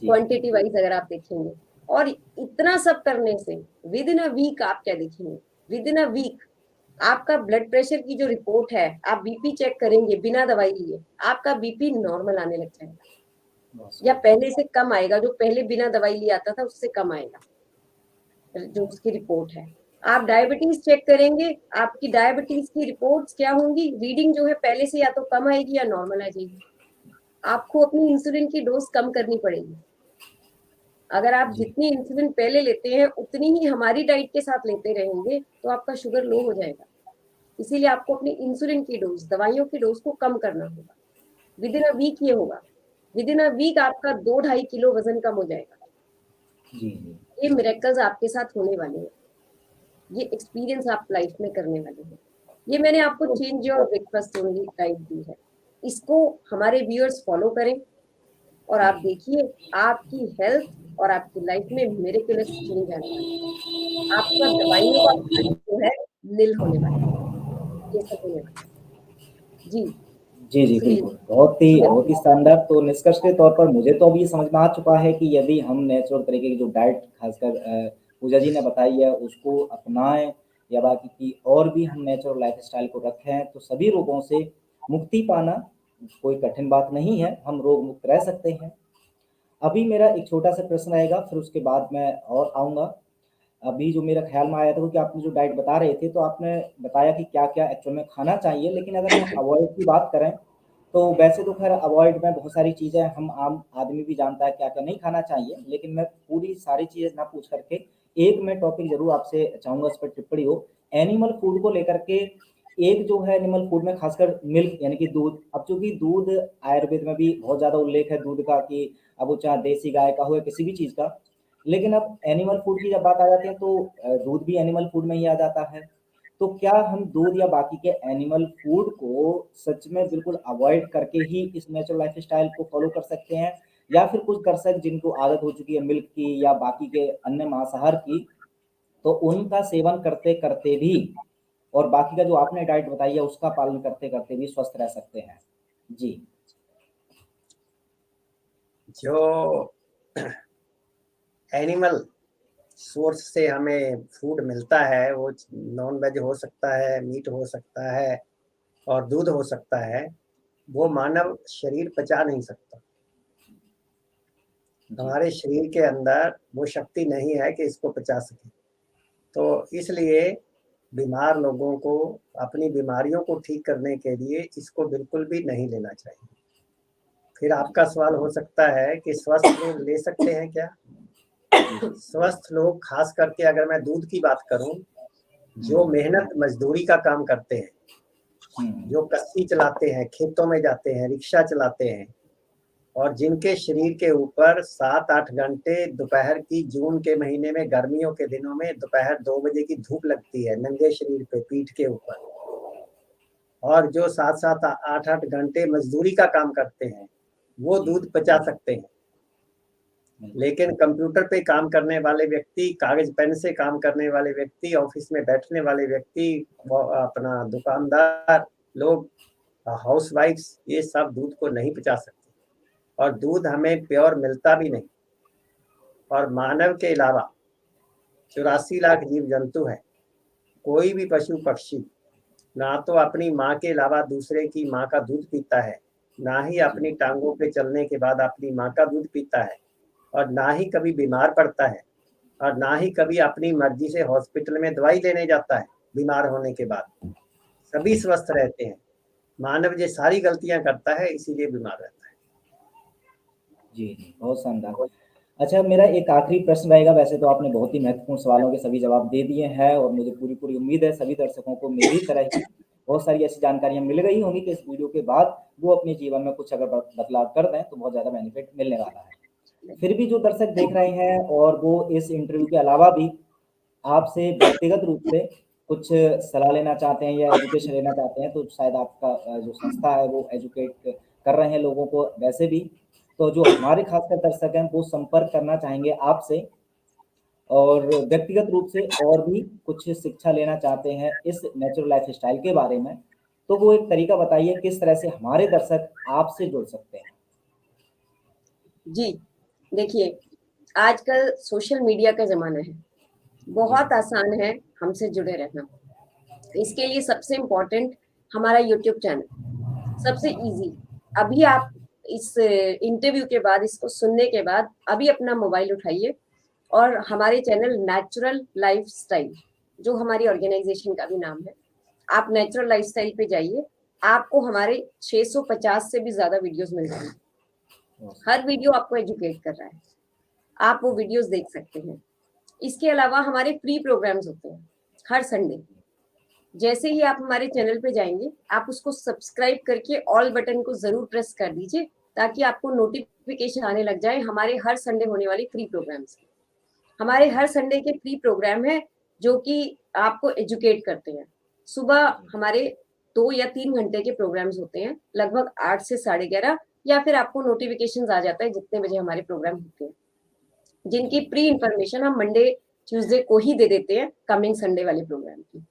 क्वांटिटी वाइज अगर आप देखेंगे। और इतना सब करने से विद इन अ वीक आप क्या देखेंगे, विद इन अ वीक आपका ब्लड प्रेशर की जो रिपोर्ट है, आप बीपी चेक करेंगे बिना दवाई लिए, आपका बीपी नॉर्मल आने लग जाएगा, या पहले से कम आएगा, जो पहले बिना दवाई लिए आता था उससे कम आएगा, जो उसकी रिपोर्ट है। आप डायबिटीज चेक करेंगे, आपकी डायबिटीज की रिपोर्ट्स क्या होंगी, रीडिंग जो है पहले से या तो कम आएगी या नॉर्मल आ जाएगी। आपको अपनी इंसुलिन की डोज कम करनी पड़ेगी। अगर आप जितनी इंसुलिन पहले लेते हैं उतनी ही हमारी डाइट के साथ लेते रहेंगे तो आपका शुगर लो हो जाएगा। इसीलिए आपको अपनी इंसुलिन की डोज, दवाइयों की डोज को कम करना होगा। विद इन अ वीक ये होगा, विद इन अ वीक आपका 2-2.5 किलो वजन कम हो जाएगा। ये मिरेकल्स आपके साथ होने वाले हैं, ये एक्सपीरियंस आप लाइफ में करने वाले हैं। ये मैंने आपको change your breakfast only guide दी है, इसको हमारे व्यूअर्स फॉलो करें और आप देखिए आपकी हेल्थ और आपकी लाइफ में मिरेकुलस चेंज आने वाला है। आपका दवाइयों का खर्च जो है निल होने वाला है, ये सब होने वाला है। जी जी बिल्कुल, बहुत ही शानदार। तो निष्कर्ष के तौर पर मुझे तो अभी समझ में आ चुका है कि यदि हम नेचुरल तरीके की जो डाइट खासकर पूजा जी ने बताई है उसको अपनाएं, या बाकी की और भी हम नेचुरल लाइफस्टाइल को रखें, तो सभी रोगों से मुक्ति पाना कोई कठिन बात नहीं है, हम रोग मुक्त रह सकते हैं। अभी मेरा एक छोटा सा प्रश्न रहेगा, फिर उसके बाद मैं और आऊँगा। अभी जो मेरा ख्याल में आया था कि आपने जो डाइट बता रहे थे, तो आपने बताया कि क्या-क्या एक्चुअल में खाना चाहिए, लेकिन अगर हम अवॉइड की बात करें, तो वैसे तो खैर अवॉइड में बहुत सारी चीज़ें हम आम आदमी भी जानता है क्या-क्या नहीं खाना चाहिए, लेकिन मैं पूरी सारी चीज़ें ना पूछ करके एक मैं टॉपिक ज़रूर आपसे चाहूँगा, इस पर टिप्पणी हो। एनिमल फूड को लेकर के, एक जो है एनिमल फूड में खासकर मिल्क यानी कि दूध, अब चूँकि दूध आयुर्वेद में भी बहुत ज़्यादा उल्लेख है दूध का, कि अब वो चाहे देसी गाय का हो या किसी भी चीज़ का, लेकिन अब एनिमल फूड की जब बात आ जाती है तो दूध भी एनिमल फूड में ही आ जाता है। तो क्या हम दूध या बाकी के एनिमल फूड को सच में बिल्कुल अवॉइड करके ही इस नेचुरल लाइफस्टाइल को फॉलो कर सकते हैं? या फिर कुछ दर्शक जिनको आदत हो चुकी है मिल्क की या बाकी के अन्य मांसाहार की, तो उनका सेवन करते-करते भी और बाकी का जो आपने डाइट बताई है उसका पालन करते-करते भी स्वस्थ रह सकते हैं? जी। जो एनिमल सोर्स से हमें फूड मिलता है वो नॉन वेज हो सकता है, मीट हो सकता है और दूध हो सकता है, वो मानव शरीर पचा नहीं सकता। हमारे शरीर के अंदर वो शक्ति नहीं है कि इसको पचा सके। तो इसलिए बीमार लोगों को अपनी बीमारियों को ठीक करने के लिए इसको बिल्कुल भी नहीं लेना चाहिए। फिर आपका सवाल हो सकता है कि स्वस्थ लोग ले सकते हैं क्या? स्वस्थ लोग, खास करके अगर मैं दूध की बात करूं, जो मेहनत मजदूरी का काम करते हैं, जो कस्सी चलाते हैं, खेतों में जाते हैं, रिक्शा चलाते हैं, और जिनके शरीर के ऊपर 7-8 घंटे दोपहर की, जून के महीने में गर्मियों के दिनों में दोपहर 2 बजे की धूप लगती है नंगे शरीर पे, पीठ के ऊपर, और जो 7-7 8-8 घंटे मजदूरी का काम करते हैं, वो दूध पचा सकते हैं। लेकिन कंप्यूटर पे काम करने वाले व्यक्ति, कागज पेन से काम करने वाले व्यक्ति, ऑफिस में बैठने वाले व्यक्ति, अपना दुकानदार लोग, हाउसवाइफ्स, ये सब दूध को नहीं पचा सकते, और दूध हमें प्योर मिलता भी नहीं। और मानव के अलावा 84 लाख जीव जंतु हैं, कोई भी पशु पक्षी ना तो अपनी माँ के अलावा दूसरे की माँ का दूध पीता है, ना ही अपनी टांगों पे चलने के बाद अपनी माँ का दूध पीता है, और ना ही कभी बीमार पड़ता है, और ना ही कभी अपनी मर्जी से हॉस्पिटल में दवाई लेने जाता है बीमार होने के बाद। सभी स्वस्थ रहते हैं। मानव ये सारी गलतियां करता है, इसीलिए बीमार रहता है। जी, बहुत शानदार। अच्छा, मेरा एक आखिरी प्रश्न रहेगा। वैसे तो आपने बहुत ही महत्वपूर्ण सवालों के सभी जवाब दे दिए हैं और मुझे पूरी उम्मीद है सभी दर्शकों को मेरी तरह ही बहुत सारी ऐसी जानकारियाँ मिल गई होंगी कि इस वीडियो के बाद वो अपने जीवन में कुछ अगर बदलाव कर दें तो बहुत ज़्यादा बेनिफिट मिलने वाला है। फिर भी जो दर्शक देख रहे हैं और वो इस इंटरव्यू के अलावा भी आपसे व्यक्तिगत रूप से कुछ सलाह लेना चाहते हैं या एजुकेशन लेना चाहते हैं, तो शायद आपका जो संस्था है वो एजुकेट कर रहे हैं लोगों को वैसे भी। तो जो हमारे खासकर दर्शक हैं वो संपर्क करना चाहेंगे आपसे, और व्यक्तिगत रूप से और भी कुछ शिक्षा लेना चाहते हैं इस नेचुरल लाइफ स्टाइल के बारे में, तो वो एक तरीका बताइए किस तरह से हमारे दर्शक आपसे जुड़ सकते हैं। जी देखिए, आजकल सोशल मीडिया का जमाना है, बहुत आसान है हमसे जुड़े रहना। इसके लिए सबसे इम्पोर्टेंट हमारा यूट्यूब चैनल, सबसे इजी। अभी आप इस इंटरव्यू के बाद, इसको सुनने के बाद अभी अपना मोबाइल उठाइए और हमारे चैनल नेचुरल लाइफ स्टाइल, जो हमारी ऑर्गेनाइजेशन का भी नाम है, आप नेचुरल लाइफ स्टाइल पे जाइए। आपको हमारे 650 से भी ज्यादा वीडियोस मिल जाएंगे। हर वीडियो आपको एजुकेट कर रहा है, आप वो वीडियोस देख सकते हैं। इसके अलावा हमारे फ्री प्रोग्राम्स होते हैं हर संडे। जैसे ही आप हमारे चैनल पे जाएंगे, आप उसको सब्सक्राइब करके ऑल बटन को जरूर प्रेस कर दीजिए, ताकि आपको नोटिफिकेशन आने लग जाए हमारे हर संडे होने वाले फ्री प्रोग्राम्स की। हमारे हर संडे के फ्री प्रोग्राम है जो कि आपको एजुकेट करते हैं। सुबह हमारे 2 या 3 घंटे के प्रोग्राम्स होते हैं, लगभग 8 से 11:30, या फिर आपको नोटिफिकेशन आ जाता है जितने बजे हमारे प्रोग्राम होते हैं, जिनकी प्री इंफॉर्मेशन हम मंडे ट्यूसडे को ही दे देते हैं कमिंग संडे वाले प्रोग्राम की।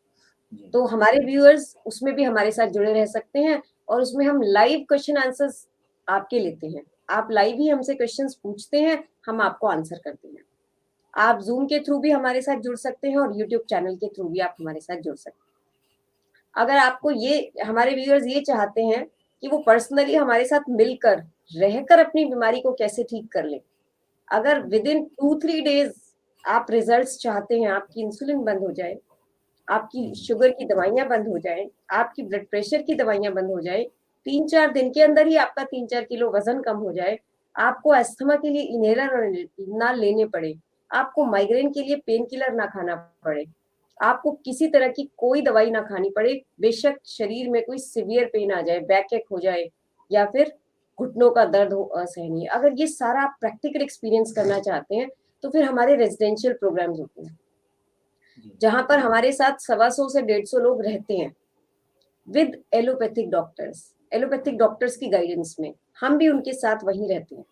तो हमारे व्यूअर्स उसमें भी हमारे साथ जुड़े रह सकते हैं, और उसमें हम लाइव क्वेश्चन आंसर्स आपके लेते हैं। आप लाइव ही हमसे क्वेश्चंस पूछते हैं, हम आपको आंसर करते हैं। आप जूम के थ्रू भी हमारे साथ जुड़ सकते हैं और यूट्यूब चैनल के थ्रू भी आप हमारे साथ जुड़ सकते हैं। अगर आपको ये, हमारे व्यूअर्स ये चाहते हैं कि वो पर्सनली हमारे साथ मिलकर रहकर अपनी बीमारी को कैसे ठीक कर ले, अगर विद इन 2-3 डेज आप रिजल्ट्स चाहते हैं, आपकी इंसुलिन बंद हो जाए, आपकी शुगर की दवाइयां बंद हो जाए, आपकी ब्लड प्रेशर की दवाइयां बंद हो जाए, 3-4 दिन के अंदर ही आपका 3-4 किलो वजन कम हो जाए, आपको अस्थमा के लिए इनहेलर ना लेने पड़े, आपको माइग्रेन के लिए पेन किलर ना खाना पड़े, आपको किसी तरह की कोई दवाई ना खानी पड़े, बेशक शरीर में कोई सीवियर पेन आ जाए, बैक एक हो जाए, या फिर घुटनों का दर्द हो असहनीय, अगर ये सारा आप प्रैक्टिकल एक्सपीरियंस करना चाहते हैं, तो फिर हमारे रेजिडेंशियल प्रोग्राम्स होते हैं, जहां पर हमारे साथ 125 से 150 लोग रहते हैं with allopathic doctors. Allopathic doctors की गाइडेंस में हम भी उनके साथ वहीं रहते हैं,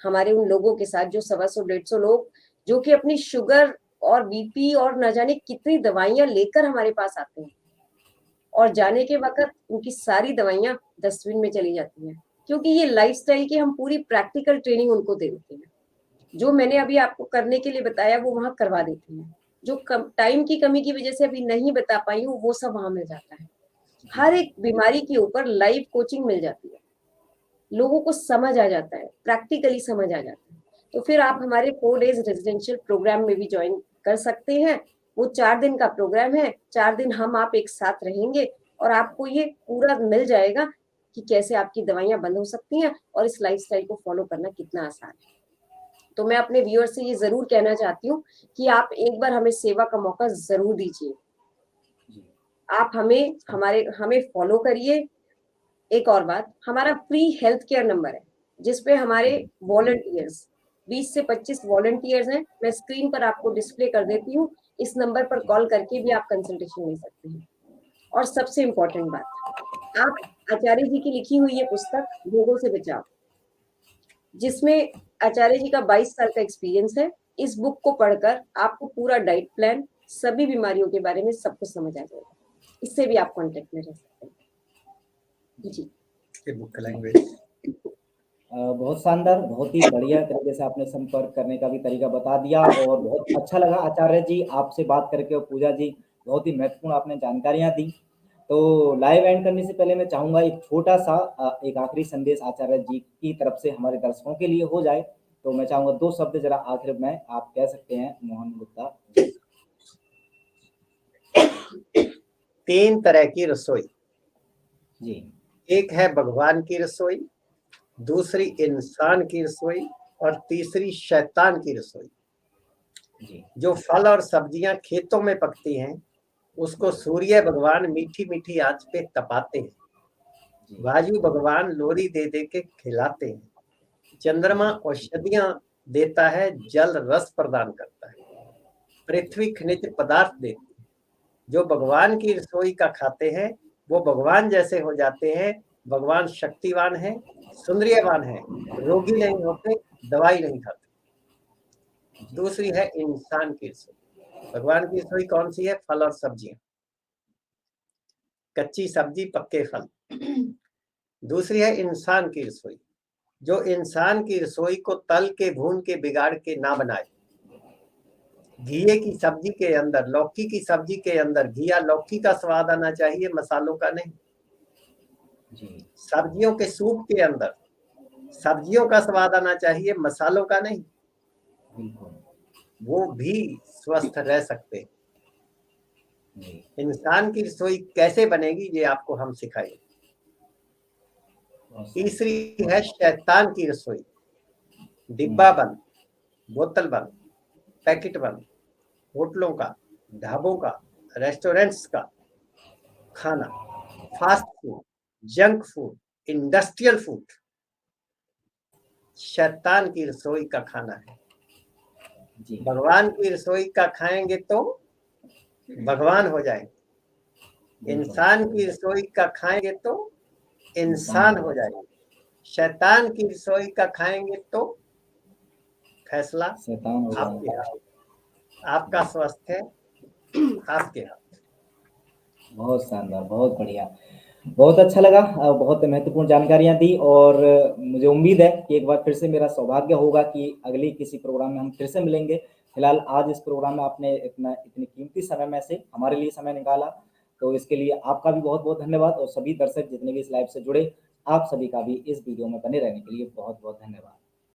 हमारे उन लोगों के साथ जो 125-150 लोग, जो कि अपनी शुगर और बीपी और न जाने कितनी दवाइयां लेकर हमारे पास आते हैं, और जाने के वक्त उनकी सारी दवाइयां डस्टबिन में चली जाती हैं, क्योंकि ये लाइफस्टाइल की हम पूरी प्रैक्टिकल ट्रेनिंग उनको दे देते हैं। जो मैंने अभी आपको करने के लिए बताया वो वहां करवा देते हैं, जो टाइम की कमी की वजह से अभी नहीं बता पाई हूँ वो सब वहां मिल जाता है। हर एक बीमारी के ऊपर लाइव कोचिंग मिल जाती है, लोगों को समझ आ जाता है, प्रैक्टिकली समझ आ जाता है। तो फिर आप हमारे 4 डेज रेजिडेंशियल प्रोग्राम में भी ज्वाइन कर सकते हैं। वो 4 दिन का प्रोग्राम है, 4 दिन हम आप एक साथ रहेंगे, और आपको ये पूरा मिल जाएगा कि कैसे आपकी दवाइयां बंद हो सकती हैं और इस लाइफस्टाइल को फॉलो करना कितना आसान है। तो मैं अपने व्यूअर से ये जरूर कहना चाहती हूँ कि आप एक बार हमें सेवा का मौका जरूर दीजिए। आप हमें फॉलो करिए। एक और बात, हमारा फ्री हेल्थ केयर नंबर है, जिसपे हमारे वॉलंटियर्स 20 से 25 वॉलंटियर्स हैं, मैं स्क्रीन पर आपको डिस्प्ले कर देती हूँ। इस नंबर पर कॉल करके भी आप कंसल्टेशन ले सकते हैं। और सबसे इम्पोर्टेंट बात, आप आचार्य जी की लिखी हुई ये पुस्तक रोगों से बचाव, जिसमें आचार्य जी का 22 साल का एक्सपीरियंस है, इस बुक को पढ़कर आपको पूरा डाइट प्लान, सभी बीमारियों के बारे में सब कुछ समझ आ जाएगा। इससे भी आप कांटेक्ट में रह सकते हैं। जी, बुक लैंग्वेज बहुत शानदार, बहुत ही बढ़िया तरीके से आपने संपर्क करने का भी तरीका बता दिया, और बहुत अच्छा लगा आचार्य जी आपसे बात करके। और पूजा जी, बहुत ही महत्वपूर्ण आपने जानकारियां दी। तो लाइव एंड करने से पहले मैं चाहूंगा एक छोटा सा एक आखिरी संदेश आचार्य जी की तरफ से हमारे दर्शकों के लिए हो जाए। तो मैं चाहूंगा 2 शब्द जरा आखिर में आप कह सकते हैं मोहन गुप्ता। 3 तरह की रसोई जी, एक है भगवान की रसोई, दूसरी इंसान की रसोई, और तीसरी शैतान की रसोई। जी, जो फल और सब्जियां खेतों में पकती हैं उसको सूर्य भगवान मीठी मीठी आंच पे तपाते हैं, जी, वायु भगवान लोरी दे दे के खिलाते हैं, चंद्रमा औषधियां देता है, जल रस प्रदान करता है, पृथ्वी खनिज पदार्थ देती है। जो भगवान की रसोई का खाते हैं वो भगवान जैसे हो जाते हैं। भगवान शक्तिवान है, सुंदरियवान है, रोगी नहीं होते, दवाई नहीं खाते। दूसरी है इंसान की रसोई। भगवान की रसोई कौन सी है? फल और सब्जियां, कच्ची सब्जी, पक्के फल। दूसरी है इंसान की रसोई, जो इंसान की रसोई को तल के, भून के, बिगाड़ के ना बनाए। घिये की सब्जी के अंदर, लौकी की सब्जी के अंदर घिया लौकी का स्वाद आना चाहिए, मसालों का नहीं। सब्जियों के सूप के अंदर सब्जियों का स्वाद आना चाहिए, मसालों का नहीं। वो भी स्वस्थ रह सकते। इंसान की रसोई कैसे बनेगी ये आपको हम सिखाएंगे। तीसरी है शैतान की रसोई, डिब्बा बंद, बोतल बंद, पैकेट बंद, होटलों का, ढाबों का, रेस्टोरेंट्स का खाना, fast food, junk food, industrial food शैतान की रसोई का खाना है। भगवान की रसोई का खाएंगे तो भगवान हो जाएंगे। इंसान की रसोई का खाएंगे तो इंसान हो जाएंगे। शैतान की रसोई का खाएंगे तो फैसला आपके हाथ, आपका स्वास्थ्य है आपके हाथ। बहुत शानदार, बहुत बढ़िया, बहुत अच्छा लगा। बहुत महत्वपूर्ण जानकारियां दी और मुझे उम्मीद है कि एक बार फिर से मेरा सौभाग्य होगा कि अगली किसी प्रोग्राम में हम फिर से मिलेंगे। फिलहाल आज इस प्रोग्राम में आपने इतनी कीमती समय में से हमारे लिए समय निकाला, तो इसके लिए आपका भी बहुत बहुत धन्यवाद और सभी दर्शक जितने भी इस लाइव से जुड़े, आप सभी का भी इस वीडियो में बने रहने के लिए बहुत बहुत धन्यवाद।